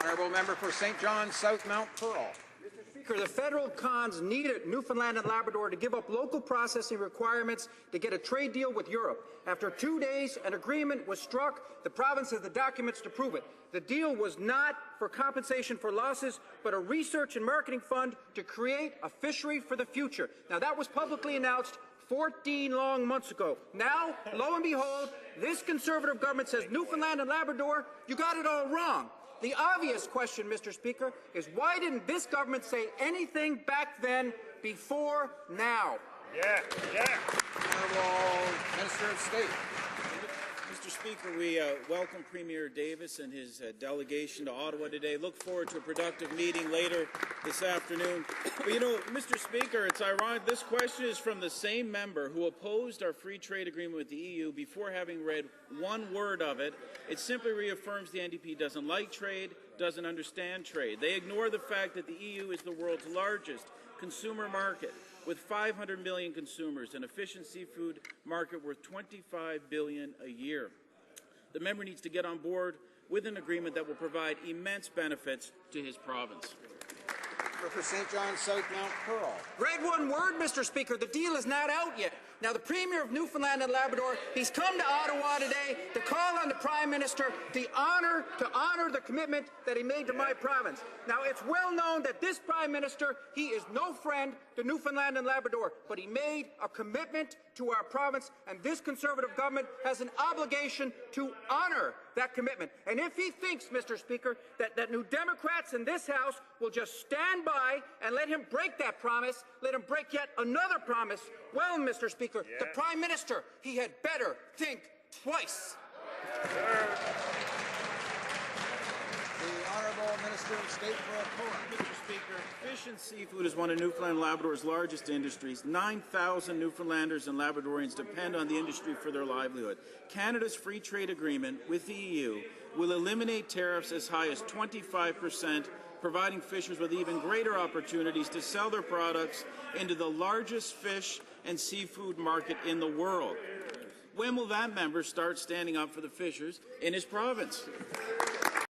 Honourable member for St. John's South Mount Pearl. Mr. Speaker, the federal cons needed Newfoundland and Labrador to give up local processing requirements to get a trade deal with Europe. After 2 days, an agreement was struck. The province has the documents to prove it. The deal was not for compensation for losses, but a research and marketing fund to create a fishery for the future. Now, that was publicly announced 14 long months ago. Now, lo and behold, this Conservative government says Newfoundland and Labrador, you got it all wrong. The obvious question, Mr. Speaker, is why didn't this government say anything back then before now? Honourable Minister of State. Mr. Speaker, we welcome Premier Davis and his delegation to Ottawa today. Look forward to a productive meeting later this afternoon. But, you know, Mr. Speaker, it's ironic. This question is from the same member who opposed our free trade agreement with the EU before having read one word of it. It simply reaffirms the NDP doesn't like trade, doesn't understand trade. They ignore the fact that the EU is the world's largest consumer market, with 500 million consumers, an efficient seafood market worth $25 billion a year. The member needs to get on board with an agreement that will provide immense benefits to his province. For St. John's South Mount Pearl. Read one word, Mr. Speaker. The deal is not out yet. Now, the Premier of Newfoundland and Labrador, he's come to Ottawa today to call on the Prime Minister to honor the commitment that he made to my province. Now, it's well known that this Prime Minister, he is no friend to Newfoundland and Labrador, but he made a commitment to our province, and this Conservative government has an obligation to honor that commitment. And if he thinks, Mr. Speaker, that New Democrats in this House will just stand by and let him break that promise, let him break yet another promise, well, Mr. Speaker, the Prime Minister, he had better think twice. The Honourable Minister of State for Alcoa. Mr. Speaker, fish and seafood is one of Newfoundland and Labrador's largest industries. 9,000 Newfoundlanders and Labradorians depend on the industry for their livelihood. Canada's free trade agreement with the EU will eliminate tariffs as high as 25%, providing fishers with even greater opportunities to sell their products into the largest fish and seafood market in the world. When will that member start standing up for the fishers in his province?